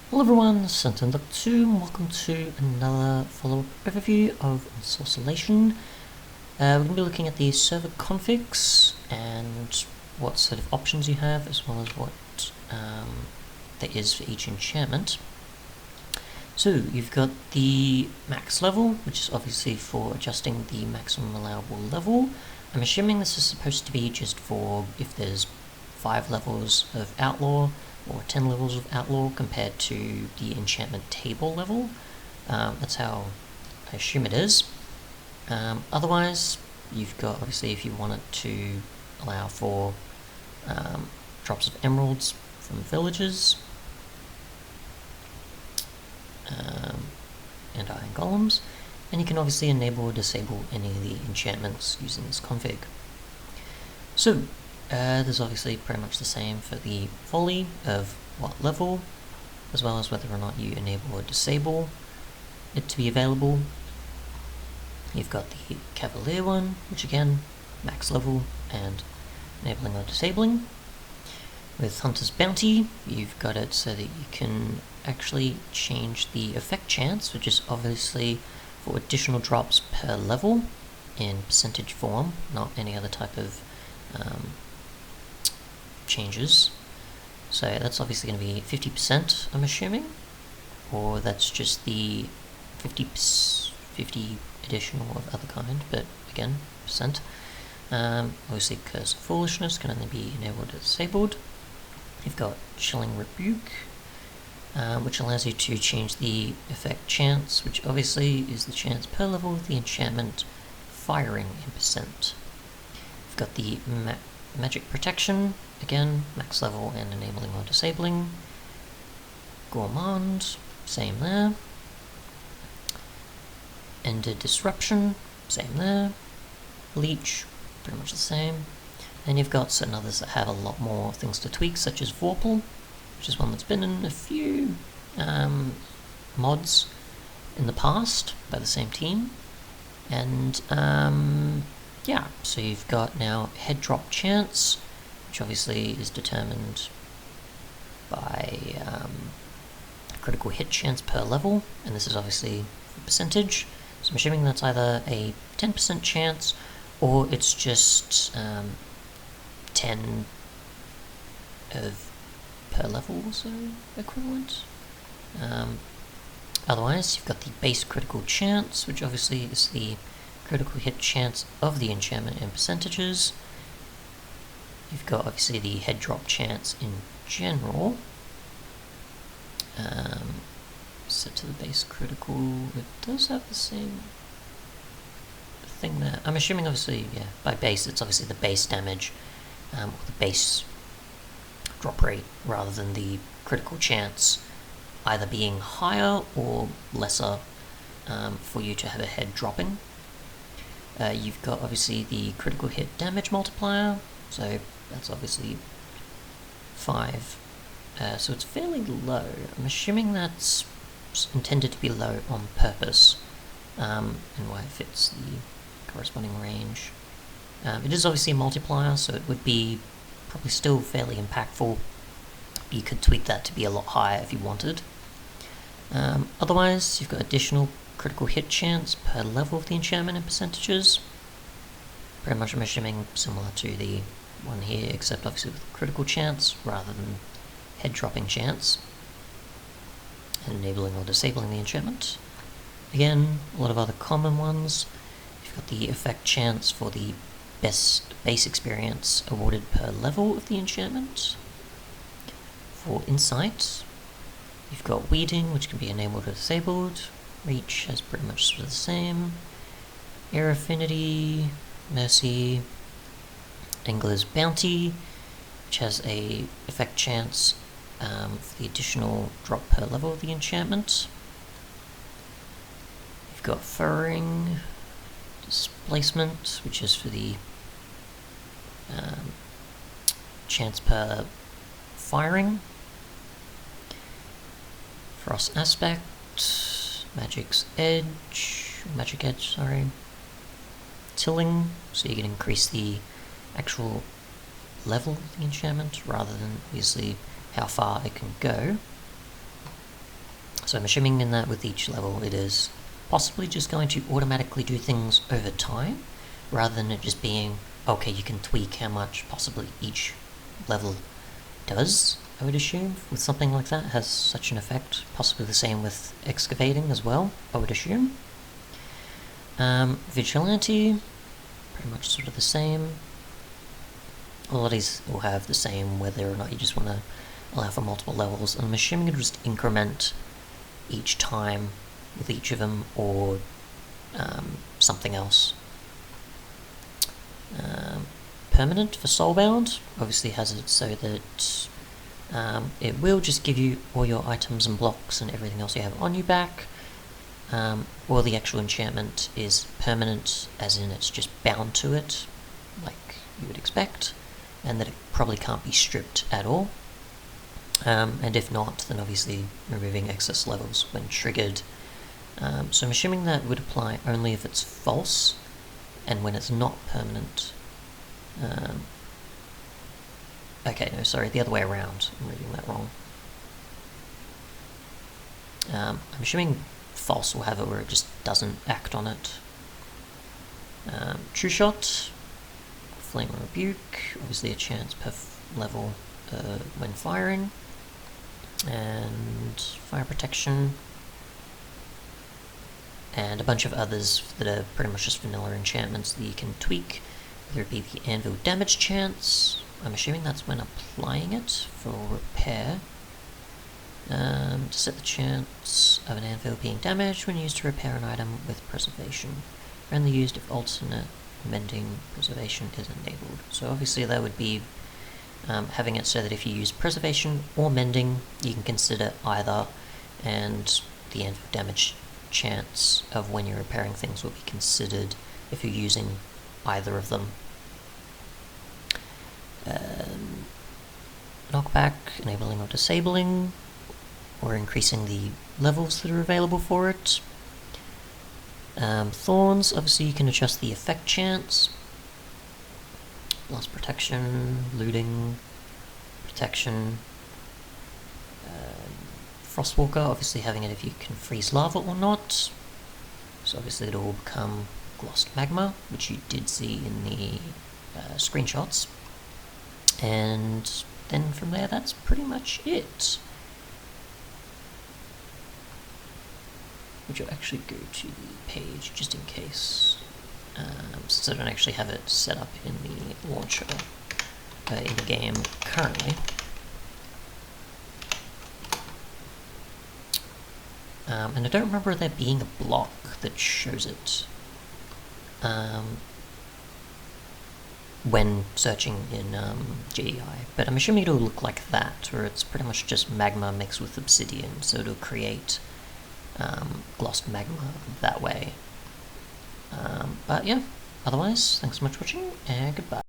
Hello everyone, this is Ensorcellation, and welcome to another follow-up overview of Ensorcellation. We're going to be looking at the server configs and what sort of options you have, as well as what there is for each enchantment. So you've got the max level, which is obviously for adjusting the maximum allowable level. I'm assuming this is supposed to be just for if there's 5 levels of Outlaw or 10 levels of Outlaw compared to the enchantment table level. That's how I assume it is. Otherwise, you've got, obviously, if you wanted to allow for drops of emeralds from villages, and iron golems, and you can obviously enable or disable any of the enchantments using this config. So, there's obviously pretty much the same for the volley of what level, as well as whether or not you enable or disable it to be available. You've got the Cavalier one, which again, max level and enabling or disabling. With Hunter's Bounty, you've got it so that you can actually change the effect chance, which is obviously for additional drops per level in percentage form, not any other type of changes. So that's obviously going to be 50%, I'm assuming, or that's just the 50 additional of other kind, but again, percent. Obviously Curse of Foolishness can only be enabled or disabled. You've got Chilling Rebuke, which allows you to change the effect chance, which obviously is the chance per level of the enchantment firing in percent. You've got the Magic Protection, again, max level and enabling or disabling. Gourmand, same there. Ender Disruption, same there. Leech, pretty much the same. Then you've got certain others that have a lot more things to tweak, such as Vorpal, which is one that's been in a few mods in the past by the same team. And yeah, so you've got now head drop chance, which obviously is determined by critical hit chance per level, and this is obviously a percentage. So I'm assuming that's either a 10% chance or it's just 10 of per level or so equivalent. Otherwise, you've got the base critical chance, which obviously is the critical hit chance of the enchantment in percentages. You've got obviously the head drop chance in general, set to the base critical. It does have the same thing there. I'm assuming obviously, yeah, by base it's obviously the base damage, or the base drop rate, rather than the critical chance either being higher or lesser for you to have a head dropping. You've got obviously the critical hit damage multiplier, so that's obviously 5. So it's fairly low. I'm assuming that's intended to be low on purpose, and why it fits the corresponding range. It is obviously a multiplier, so it would be probably still fairly impactful. You could tweak that to be a lot higher if you wanted. Otherwise, you've got additional critical hit chance per level of the enchantment in percentages. Pretty much I'm assuming similar to the one here, except obviously with critical chance rather than head dropping chance. And enabling or disabling the enchantment. Again, a lot of other common ones. You've got the effect chance for the best base experience awarded per level of the enchantment. For insight, you've got Weeding, which can be enabled or disabled. Reach has pretty much the same. Air Affinity, Mercy, Angler's Bounty, which has a effect chance for the additional drop per level of the enchantment. You've got Furring, Displacement, which is for the chance per firing. Frost Aspect, Magic Edge, sorry. Tilling, so you can increase the actual level of the enchantment rather than obviously how far it can go. So I'm assuming in that with each level it is possibly just going to automatically do things over time, rather than it just being, okay, you can tweak how much possibly each level does, I would assume, with something like that has such an effect. Possibly the same with excavating as well, I would assume. Vigilante, pretty much sort of the same. All of these will have the same, whether or not you just want to allow for multiple levels. And I'm assuming it'll just increment each time with each of them, or something else. Permanent for Soulbound obviously has it so that it will just give you all your items and blocks and everything else you have on you back, or the actual enchantment is permanent, as in it's just bound to it, like you would expect, and that it probably can't be stripped at all. And if not, then obviously removing excess levels when triggered. So I'm assuming that would apply only if it's false, and when it's not permanent. Okay, no, sorry, the other way around. I'm reading that wrong. I'm assuming false will have it where it just doesn't act on it. True Shot, Flame Rebuke, obviously a chance per level when firing, and Fire Protection, and a bunch of others that are pretty much just vanilla enchantments that you can tweak, whether it be the Anvil Damage Chance. I'm assuming that's when applying it for repair. To set the chance of an anvil being damaged when used to repair an item with preservation. Only used if alternate mending preservation is enabled. So obviously that would be having it so that if you use preservation or mending, you can consider either, and the anvil damage chance of when you're repairing things will be considered if you're using either of them. Knockback, enabling or disabling, or increasing the levels that are available for it. Thorns, obviously you can adjust the effect chance. Loss protection, looting, protection. Frostwalker, obviously having it if you can freeze lava or not. So obviously it'll become glossed magma, which you did see in the screenshots. And then from there, that's pretty much it. Which will actually go to the page just in case, since I don't actually have it set up in the launcher in the game currently. And I don't remember there being a block that shows it when searching in GEI, but I'm assuming it'll look like that, or it's pretty much just magma mixed with obsidian, so it'll create glossed magma that way. But yeah, otherwise, thanks so much for watching, and goodbye.